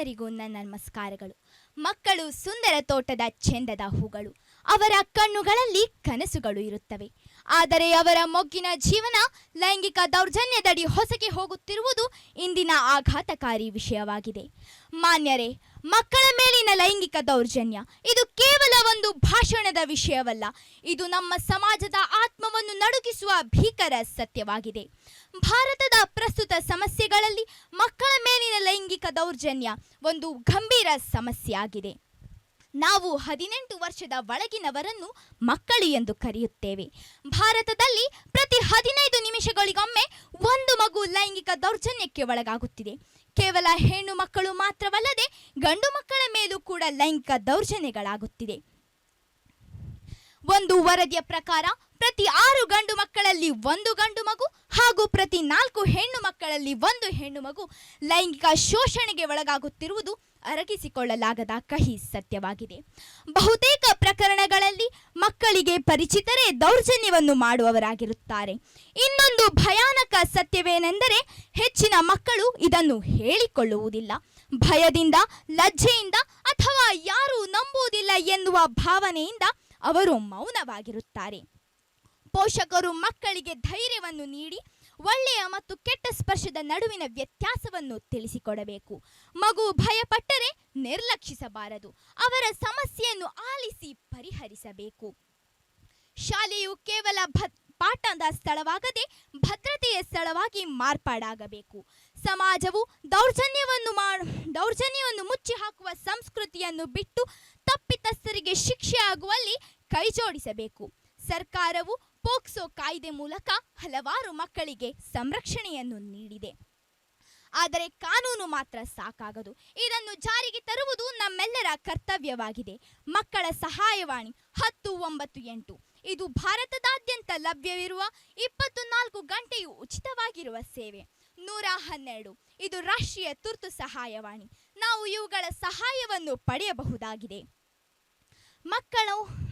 ಎಲ್ಲರಿಗೂ ನನ್ನ ನಮಸ್ಕಾರಗಳು. ಮಕ್ಕಳು ಸುಂದರ ತೋಟದ ಚೆಂದದ ಹೂಗಳು. ಅವರ ಕಣ್ಣುಗಳಲ್ಲಿ ಕನಸುಗಳು ಇರುತ್ತವೆ. ಆದರೆ ಅವರ ಮೊಗ್ಗಿನ ಜೀವನ ಲೈಂಗಿಕ ದೌರ್ಜನ್ಯದಡಿ ಹೊಸಗೆ ಹೋಗುತ್ತಿರುವುದು ಇಂದಿನ ಆಘಾತಕಾರಿ ವಿಷಯವಾಗಿದೆ. ಮಾನ್ಯರೇ, ಮಕ್ಕಳ ಮೇಲಿನ ಲೈಂಗಿಕ ದೌರ್ಜನ್ಯ ಇದು ಕೇವಲ ಒಂದು ಭಾಷಣದ ವಿಷಯವಲ್ಲ. ಇದು ನಮ್ಮ ಸಮಾಜದ ಆತ್ಮವನ್ನು ನಡುಗಿಸುವ ಭೀಕರ ಸತ್ಯವಾಗಿದೆ. ಭಾರತದ ಪ್ರಸ್ತುತ ಸಮಸ್ಯೆಗಳಲ್ಲಿ ಮಕ್ಕಳ ಮೇಲಿನ ಲೈಂಗಿಕ ದೌರ್ಜನ್ಯ ಒಂದು ಗಂಭೀರ ಸಮಸ್ಯೆಯಾಗಿದೆ. ನಾವು 18 ವರ್ಷದ ಒಳಗಿನವರನ್ನು ಮಕ್ಕಳು ಎಂದು ಕರೆಯುತ್ತೇವೆ. ಭಾರತದಲ್ಲಿ ಪ್ರತಿ 15 ನಿಮಿಷಗಳಿಗೊಮ್ಮೆ ಒಂದು ಮಗು ಲೈಂಗಿಕ ದೌರ್ಜನ್ಯಕ್ಕೆ ಒಳಗಾಗುತ್ತಿದೆ. ಕೇವಲ ಹೆಣ್ಣು ಮಕ್ಕಳು ಮಾತ್ರವಲ್ಲದೆ ಗಂಡು ಮಕ್ಕಳ ಮೇಲೂ ಕೂಡ ಲೈಂಗಿಕ ದೌರ್ಜನ್ಯಗಳಾಗುತ್ತಿದೆ. ಒಂದು ವರದಿಯ ಪ್ರಕಾರ ಪ್ರತಿ 6 ಗಂಡು ಮಕ್ಕಳಲ್ಲಿ 1 ಗಂಡು ಮಗು ಹಾಗೂ ಪ್ರತಿ 4 ಹೆಣ್ಣು ಮಕ್ಕಳಲ್ಲಿ 1 ಹೆಣ್ಣು ಮಗು ಲೈಂಗಿಕ ಶೋಷಣೆಗೆ ಒಳಗಾಗುತ್ತಿರುವುದು ಅರಗಿಸಿಕೊಳ್ಳಲಾಗದ ಕಹಿ ಸತ್ಯವಾಗಿದೆ. ಬಹುತೇಕ ಪ್ರಕರಣಗಳಲ್ಲಿ ಮಕ್ಕಳಿಗೆ ಪರಿಚಿತರೇ ದೌರ್ಜನ್ಯವನ್ನು ಮಾಡುವವರಾಗಿರುತ್ತಾರೆ. ಇನ್ನೊಂದು ಭಯಾನಕ ಸತ್ಯವೇನೆಂದರೆ ಹೆಚ್ಚಿನ ಮಕ್ಕಳು ಇದನ್ನು ಹೇಳಿಕೊಳ್ಳುವುದಿಲ್ಲ. ಭಯದಿಂದ, ಲಜ್ಜೆಯಿಂದ ಅಥವಾ ಯಾರೂ ನಂಬುವುದಿಲ್ಲ ಎನ್ನುವ ಭಾವನೆಯಿಂದ ಅವರು ಮೌನವಾಗಿರುತ್ತಾರೆ. ಪೋಷಕರು ಮಕ್ಕಳಿಗೆ ಧೈರ್ಯವನ್ನು ನೀಡಿ ಒಳ್ಳೆಯ ಮತ್ತು ಕೆಟ್ಟ ಸ್ಪರ್ಶದ ನಡುವಿನ ವ್ಯತ್ಯಾಸವನ್ನು ತಿಳಿಸಿಕೊಡಬೇಕು. ಮಗು ಭಯಪಟ್ಟರೆ ನಿರ್ಲಕ್ಷಿಸಬಾರದು. ಅವರ ಸಮಸ್ಯೆಯನ್ನು ಆಲಿಸಿ ಪರಿಹರಿಸಬೇಕು. ಶಾಲೆಯು ಕೇವಲ ಪಾಠದ ಸ್ಥಳವಾಗದೆ ಭದ್ರತೆಯ ಸ್ಥಳವಾಗಿ ಮಾರ್ಪಾಡಾಗಬೇಕು. ಸಮಾಜವು ದೌರ್ಜನ್ಯವನ್ನು ಮುಚ್ಚಿ ಹಾಕುವ ಸಂಸ್ಕೃತಿಯನ್ನು ಬಿಟ್ಟು ತಪ್ಪಿತಸ್ಥರಿಗೆ ಶಿಕ್ಷೆ ಆಗುವಲ್ಲಿ ಕೈಜೋಡಿಸಬೇಕು. ಸರ್ಕಾರವು ಪೋಕ್ಸೋ ಕಾಯ್ದೆ ಮೂಲಕ ಹಲವಾರು ಮಕ್ಕಳಿಗೆ ಸಂರಕ್ಷಣೆಯನ್ನು ನೀಡಿದೆ. ಆದರೆ ಕಾನೂನು ಮಾತ್ರ ಸಾಕಾಗದು. ಇದನ್ನು ಜಾರಿಗೆ ತರುವುದು ನಮ್ಮೆಲ್ಲರ ಕರ್ತವ್ಯವಾಗಿದೆ. ಮಕ್ಕಳ ಸಹಾಯವಾಣಿ 1098 ಇದು ಭಾರತದಾದ್ಯಂತ ಲಭ್ಯವಿರುವ 24 ಗಂಟೆಯೂ ಉಚಿತವಾಗಿರುವ ಸೇವೆ. 112 ಇದು ರಾಷ್ಟ್ರೀಯ ತುರ್ತು ಸಹಾಯವಾಣಿ. ನಾವು ಇವುಗಳ ಸಹಾಯವನ್ನು ಪಡೆಯಬಹುದಾಗಿದೆ.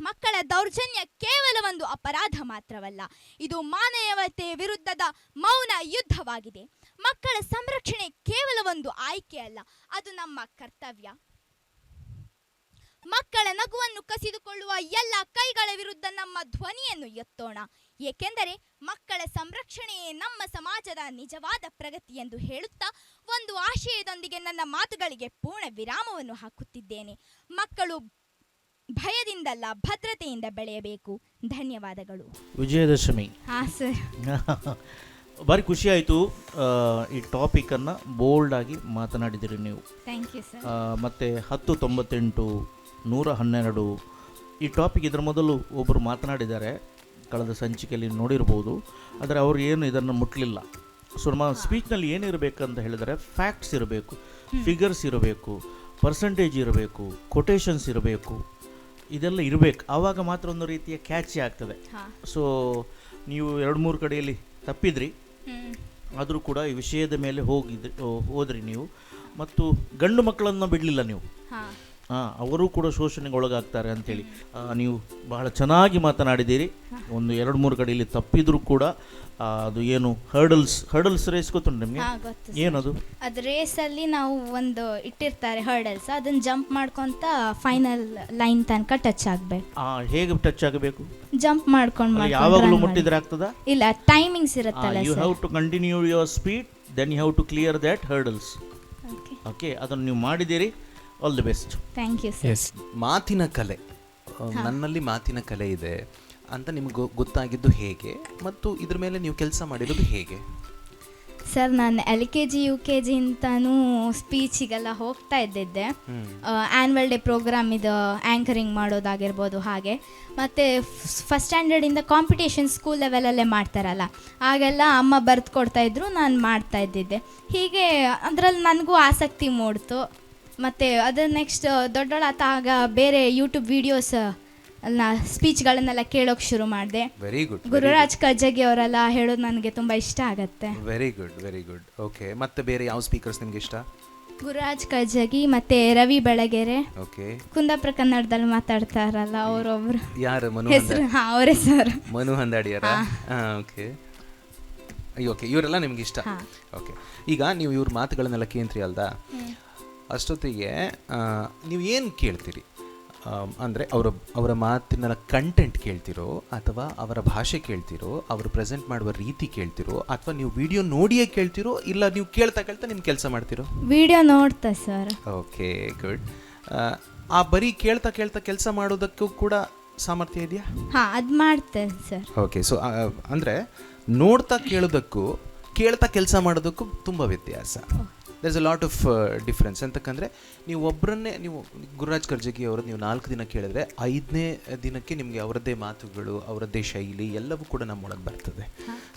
ಮಕ್ಕಳ ದೌರ್ಜನ್ಯ ಕೇವಲ ಒಂದು ಅಪರಾಧ ಮಾತ್ರವಲ್ಲ, ಇದು ಮಾನವೀಯತೆ ವಿರುದ್ಧದ ಮೌನ ಯುದ್ಧವಾಗಿದೆ. ಮಕ್ಕಳ ಸಂರಕ್ಷಣೆ ಕೇವಲ ಒಂದು ಆಯ್ಕೆ ಅಲ್ಲ, ಅದು ನಮ್ಮ ಕರ್ತವ್ಯ. ಮಕ್ಕಳ ನಗುವನ್ನು ಕಸಿದುಕೊಳ್ಳುವ ಎಲ್ಲ ಕೈಗಳ ವಿರುದ್ಧ ನಮ್ಮ ಧ್ವನಿಯನ್ನು ಎತ್ತೋಣ. ಏಕೆಂದರೆ ಮಕ್ಕಳ ಸಂರಕ್ಷಣೆಯೇ ನಮ್ಮ ಸಮಾಜದ ನಿಜವಾದ ಪ್ರಗತಿ ಎಂದು ಹೇಳುತ್ತಾ ಒಂದು ಆಶಯದೊಂದಿಗೆ ನನ್ನ ಮಾತುಗಳಿಗೆ ಪೂರ್ಣ ವಿರಾಮವನ್ನು ಹಾಕುತ್ತಿದ್ದೇನೆ. ಮಕ್ಕಳು ಭಯದಿಂದಲ್ಲ, ಭದ್ರತೆಯಿಂದ ಬೆಳೆಯಬೇಕು. ಧನ್ಯವಾದಗಳು. ವಿಜಯದಶಮಿ. ಹಾಂ ಸರ್. ಭಾರಿ ಖುಷಿ ಆಯಿತು. ಈ ಟಾಪಿಕನ್ನು ಬೋಲ್ಡಾಗಿ ಮಾತನಾಡಿದಿರಿ ನೀವು. Thank you sir. ಮತ್ತು 1098 112 ಈ ಟಾಪಿಕ್ ಇದರ ಮೊದಲು ಒಬ್ಬರು ಮಾತನಾಡಿದ್ದಾರೆ, ಕಳೆದ ಸಂಚಿಕೆಯಲ್ಲಿ ನೋಡಿರ್ಬೋದು. ಆದರೆ ಅವರು ಏನು ಇದನ್ನು ಮುಟ್ಟಲಿಲ್ಲ. ಸೊ ನಮ್ಮ ಸ್ಪೀಚ್ನಲ್ಲಿ ಏನಿರಬೇಕಂತ ಹೇಳಿದರೆ ಫ್ಯಾಕ್ಟ್ಸ್ ಇರಬೇಕು, ಫಿಗರ್ಸ್ ಇರಬೇಕು, ಪರ್ಸಂಟೇಜ್ ಇರಬೇಕು, ಕೊಟೇಶನ್ಸ್ ಇರಬೇಕು, ಇದೆಲ್ಲ ಇರಬೇಕು. ಆವಾಗ ಮಾತ್ರ ಒಂದು ರೀತಿಯ ಕ್ಯಾಚಿ ಆಗ್ತದೆ. ಸೊ ನೀವು 2-3 ಕಡೆಯಲ್ಲಿ ತಪ್ಪಿದ್ರಿ, ಆದರೂ ಕೂಡ ಈ ವಿಷಯದ ಮೇಲೆ ಹೋದ್ರಿ ನೀವು. ಮತ್ತು ಗಂಡು ಮಕ್ಕಳನ್ನು ಬಿಡಲಿಲ್ಲ ನೀವು. ಅವರು ಕೂಡ ಶೋಷಣೆಗೆ ಒಳಗಾಗ್ತಾರೆ ಅಂಥೇಳಿ ನೀವು ಬಹಳ ಚೆನ್ನಾಗಿ ಮಾತನಾಡಿದ್ದೀರಿ. ಒಂದು 2-3 ಕಡೆಯಲ್ಲಿ ತಪ್ಪಿದ್ರು ಕೂಡ ಅದು ಏನು ಹರ್ಡಲ್ಸ್ ರೇಸ್ ಗೊತ್ತುಂಟು ನಿಮಗೆ? ಏನದು? ಅದು ರೇಸಲ್ಲಿ ನಾವು ಒಂದು ಇಟ್ಟಿರ್ತಾರೆ ಹರ್ಡಲ್ಸ್, ಅದನ್ನು ಜಂಪ್ ಮಾಡ್ಕೊಂತ ಫೈನಲ್ ಲೈನ್ ತನಕ ಟಚ್ ಆಗಬೇಕು. ಹೇಗೆ ಟಚ್ ಆಗಬೇಕು? ಜಂಪ್ ಮಾಡ್ಕೊಂಡು ಯಾವಾಗಲೂ ಮುಟ್ಟಿದ್ರೆ ಆಗ್ತದಾ? ಇಲ್ಲ, ಟೈಮಿಂಗ್ಸ್ ಇರುತ್ತಲ್ಲ. You have to continue your speed, then you have to clear that hurdles. Okay, ಅದನ್ನು ನೀವು ಮಾಡಿದ್ದೀರಿ. All the best. Thank you sir. ಮಾತಿನ ಕಲೆ, ನನ್ನಲ್ಲಿ ಮಾತಿನ ಕಲೆ ಇದೆ ಅಂತ ನಿಮ್ಗೆ ಗೊತ್ತಾಗಿದ್ದು ಹೇಗೆ ಮತ್ತು ಇದ್ರ ಮೇಲೆ ನೀವು ಕೆಲಸ ಮಾಡಿರೋದು ಹೇಗೆ? ಸರ್, ನಾನು LKG UKG ಅಂತಾನು ಸ್ಪೀಚಿಗೆಲ್ಲ ಹೋಗ್ತಾ ಇದ್ದಿದ್ದೆ. ಆ್ಯನ್ಯುವಲ್ ಡೇ ಪ್ರೋಗ್ರಾಮ್ ಇದು ಆ್ಯಂಕರಿಂಗ್ ಮಾಡೋದಾಗಿರ್ಬೋದು. ಹಾಗೆ ಮತ್ತು ಫಸ್ಟ್ ಸ್ಟ್ಯಾಂಡರ್ಡಿಂದ ಕಾಂಪಿಟೇಷನ್ ಸ್ಕೂಲ್ ಲೆವೆಲಲ್ಲೇ ಮಾಡ್ತಾರಲ್ಲ, ಆಗೆಲ್ಲ ಅಮ್ಮ ಬರೆದು ಕೊಡ್ತಾಯಿದ್ರು, ನಾನು ಮಾಡ್ತಾ ಇದ್ದಿದ್ದೆ. ಹೀಗೆ ಅದರಲ್ಲಿ ನನಗೂ ಆಸಕ್ತಿ ಮೂಡ್ತು. ಮತ್ತು ಅದು ನೆಕ್ಸ್ಟ್ ದೊಡ್ಡೋಳಾಗ ಬೇರೆ ಯೂಟ್ಯೂಬ್ ವೀಡಿಯೋಸ್ ಸ್ಪೀಚ್ಗಳನ್ನೆಲ್ಲ ಕೇಳೋಕೆ ಶುರು ಮಾಡಿದೆ. Very good. ಗುರುರಾಜ್ ಕರ್ಜಗಿ ಅವರೆಲ್ಲ ಹೇಳೋದು ನನಗೆ ತುಂಬ ಇಷ್ಟ ಆಗುತ್ತೆ. Very good. ಓಕೆ, ಮತ್ತೆ ಬೇರೆ ಯಾವ ಸ್ಪೀಕರ್ಸ್ ನಿಮ್ಗೆ ಇಷ್ಟ? ಗುರುರಾಜ್ ಕರ್ಜಗಿ ಮತ್ತು ರವಿ ಬೆಳಗೆರೆ. ಓಕೆ. ಕುಂದಾಪುರ ಕನ್ನಡದಲ್ಲಿ ಮಾತಾಡ್ತಾರಲ್ಲ ಅವರೊಬ್ರು. ಯಾರು? ಹೆಸರು? ಅವರೇ ಸರ್, ಮನು ಹಂದಾಡಿಯರ. ಓಕೆ, ಇವರೆಲ್ಲ ನಿಮ್ಗೆ ಇಷ್ಟ. ಓಕೆ, ಈಗ ನೀವು ಇವ್ರ ಮಾತುಗಳನ್ನೆಲ್ಲ ಕೇಂದ್ರಿ ಅಲ್ದಾ? ಅಷ್ಟೊತ್ತಿಗೆ ನೀವು ಏನು ಕೇಳ್ತೀರಿ? ಅಂದರೆ ಅವರ ಮಾತಿನ ಕಂಟೆಂಟ್ ಕೇಳ್ತಿರೋ, ಅಥವಾ ಅವರ ಭಾಷೆ ಕೇಳ್ತಿರೋ, ಅವರು ಪ್ರೆಸೆಂಟ್ ಮಾಡುವ ರೀತಿ ಕೇಳ್ತಿರೋ, ಅಥವಾ ನೀವು ವಿಡಿಯೋ ನೋಡಿಯೇ ಕೇಳ್ತಿರೋ, ಇಲ್ಲ ನೀವು ಕೇಳ್ತಾ ನಿಮ್ಮ ಕೆಲಸ ಮಾಡ್ತಿರೋ? ವಿಡಿಯೋ ನೋಡ್ತಾ ಸರ್. Okay, good. ಆ ಬರೀ ಕೇಳ್ತಾ ಕೆಲಸ ಮಾಡೋದಕ್ಕೂ ಕೂಡ ಸಾಮರ್ಥ್ಯ ಇದೆಯಾ? ಹಾಂ, ಅದು ಮಾಡ್ತೇನೆ ಸರ್. ಓಕೆ, ಸೊ ಅಂದರೆ ನೋಡ್ತಾ ಕೇಳೋದಕ್ಕೂ ಕೇಳ್ತಾ ಕೆಲಸ ಮಾಡೋದಕ್ಕೂ ತುಂಬ ವ್ಯತ್ಯಾಸ. There is a lot of difference. ಅಂತಕ್ಕಂದರೆ ನೀವು ಒಬ್ಬರನ್ನೇ, ನೀವು ಗುರುರಾಜ್ ಕರ್ಜಗಿ ಅವರದ್ದು ನೀವು 4 ದಿನ ಕೇಳಿದ್ರೆ 5ನೇ ದಿನಕ್ಕೆ ನಿಮಗೆ ಅವರದ್ದೇ ಮಾತುಗಳು, ಅವರದ್ದೇ ಶೈಲಿ ಎಲ್ಲವೂ ಕೂಡ ನಮ್ಮೊಳಗೆ ಬರ್ತದೆ.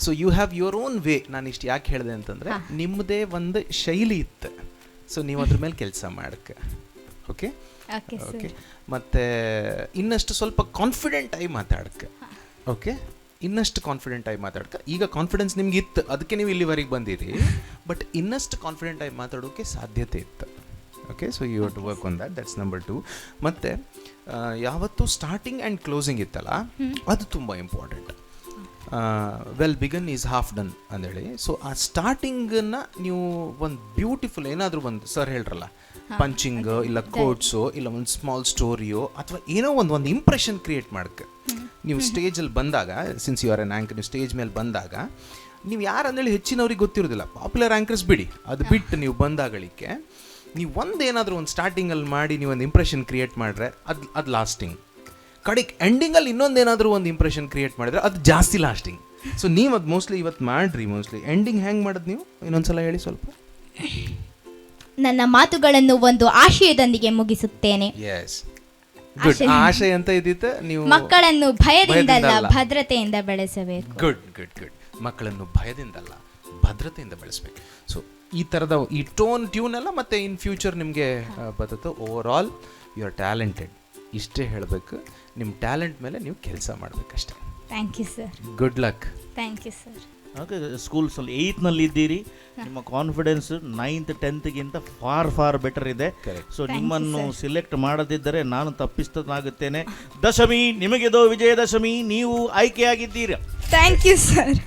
So you have your own way. ನಾನು ಇಷ್ಟು ಯಾಕೆ ಹೇಳಿದೆ ಅಂತಂದರೆ, ನಿಮ್ಮದೇ ಒಂದು ಶೈಲಿ ಇತ್ತು. ಸೊ ನೀವು ಅದ್ರ ಮೇಲೆ ಕೆಲಸ ಮಾಡಕ್ಕೆ. Okay okay. ಮತ್ತು ಇನ್ನಷ್ಟು ಸ್ವಲ್ಪ ಕಾನ್ಫಿಡೆಂಟ್ ಆಗಿ ಮಾತಾಡಕ್ಕೆ. ಓಕೆ, ಇನ್ನಷ್ಟು ಕಾನ್ಫಿಡೆಂಟ್ ಆಗಿ ಮಾತಾಡ್ಕ. ಈಗ ಕಾನ್ಫಿಡೆನ್ಸ್ ನಿಮ್ಗೆ ಇತ್ತು, ಅದಕ್ಕೆ ನೀವು ಇಲ್ಲಿವರೆಗೆ ಬಂದಿರಿ. ಬಟ್ ಇನ್ನಷ್ಟು ಕಾನ್ಫಿಡೆಂಟ್ ಆಗಿ ಮಾತಾಡೋಕ್ಕೆ ಸಾಧ್ಯತೆ ಇತ್ತು. Okay, so you have to work on that's number 2. ಮತ್ತು ಯಾವತ್ತು ಸ್ಟಾರ್ಟಿಂಗ್ ಆ್ಯಂಡ್ ಕ್ಲೋಸಿಂಗ್ ಇತ್ತಲ್ಲ, ಅದು ತುಂಬ important. Well begun is half done ಅಂದೇಳಿ. ಸೊ ಆ ಸ್ಟಾರ್ಟಿಂಗನ್ನು ನೀವು ಒಂದು ಬ್ಯೂಟಿಫುಲ್ ಏನಾದರೂ ಒಂದು ಸರ್ ಹೇಳ್ರಲ್ಲ, ಪಂಚಿಂಗ್ ಇಲ್ಲ ಕೋಟ್ಸು ಇಲ್ಲ ಒಂದು ಸ್ಮಾಲ್ ಸ್ಟೋರಿಯೋ ಅಥವಾ ಏನೋ ಒಂದು ಇಂಪ್ರೆಷನ್ ಕ್ರಿಯೇಟ್ ಮಾಡಕ್ಕೆ ನೀವು ಸ್ಟೇಜಲ್ಲಿ ಬಂದಾಗ, since you are an anchor, ನೀವು ಸ್ಟೇಜ್ ಮೇಲೆ ಬಂದಾಗ ನೀವು ಯಾರು ಅಂದೇಳಿ ಹೆಚ್ಚಿನವ್ರಿಗೆ ಗೊತ್ತಿರೋದಿಲ್ಲ. ಪಾಪ್ಯುಲರ್ ಆ್ಯಂಕರ್ಸ್ ಬಿಡಿ, ಅದು ಬಿಟ್ಟು ನೀವು ಬಂದಾಗಳಿಕೆ ನೀವು ಒಂದೇನಾದರೂ ಒಂದು ಸ್ಟಾರ್ಟಿಂಗಲ್ಲಿ ಮಾಡಿ ನೀವು ಒಂದು ಇಂಪ್ರೆಷನ್ ಕ್ರಿಯೇಟ್ ಮಾಡಿದ್ರೆ ಅದು ಲಾಸ್ಟಿಂಗ್. ಕಡೆಗೆ ಎಂಡಿಂಗಲ್ಲಿ ಇನ್ನೊಂದೇನಾದರೂ ಒಂದು ಇಂಪ್ರೆಷನ್ ಕ್ರಿಯೇಟ್ ಮಾಡಿದ್ರೆ ಅದು ಜಾಸ್ತಿ ಲಾಸ್ಟಿಂಗ್. ಸೊ ನೀವು ಅದು ಮೋಸ್ಟ್ಲಿ ಇವತ್ತು ಮಾಡಿರಿ. ಮೋಸ್ಟ್ಲಿ ಎಂಡಿಂಗ್ ಹೆಂಗೆ ಮಾಡೋದು ನೀವು ಇನ್ನೊಂದ್ಸಲ ಹೇಳಿ ಸ್ವಲ್ಪ. ನನ್ನ ಮಾತುಗಳನ್ನು ಒಂದು ಆಶಯದೊಂದಿಗೆ ಮುಗಿಸುತ್ತೇನೆ. Yes, good. ಆಶಯ ಅಂತ ಇದ್ದಿತ್ತು, ನೀವು ಮಕ್ಕಳನ್ನು ಭಯದಿಂದಲ್ಲ ಭದ್ರತೆಯಿಂದ ಬೆಳೆಸಬೇಕು. Good good good. ಮಕ್ಕಳನ್ನು ಭಯದಿಂದಲ್ಲ ಭದ್ರತೆಯಿಂದ ಬೆಳೆಸಬೇಕು. ಸೊ ಈ ಥರದ ಈ ಟ್ಯೂನ್ ಎಲ್ಲ ಮತ್ತೆ ಇನ್ ಫ್ಯೂಚರ್ ನಿಮಗೆ ಬರ್ತದೆ. Overall you are talented, ಇಷ್ಟೇ ಹೇಳಬೇಕು. ನಿಮ್ಮ ಟ್ಯಾಲೆಂಟ್ ಮೇಲೆ ನೀವು ಕೆಲಸ ಮಾಡಬೇಕಷ್ಟೇ. Thank you sir. Good luck. Thank you sir. Okay, ಸ್ಕೂಲ್ಸಲ್ಲಿ 8ನಲ್ಲಿ ಇದ್ದೀರಿ, ನಿಮ್ಮ ಕಾನ್ಫಿಡೆನ್ಸ್ 9th 10thಗಿಂತ ಫಾರ್ ಬೆಟರ್ ಇದೆ. ಸೊ ನಿಮ್ಮನ್ನು ಸಿಲೆಕ್ಟ್ ಮಾಡದಿದ್ದರೆ ನಾನು ತಪ್ಪಿಸ್ತನಾಗುತ್ತೇನೆ. ದಶಮಿ, ನಿಮಗಿದು ವಿಜಯದಶಮಿ, ನೀವು ಆಯ್ಕೆಯಾಗಿದ್ದೀರಾ. Thank you sir.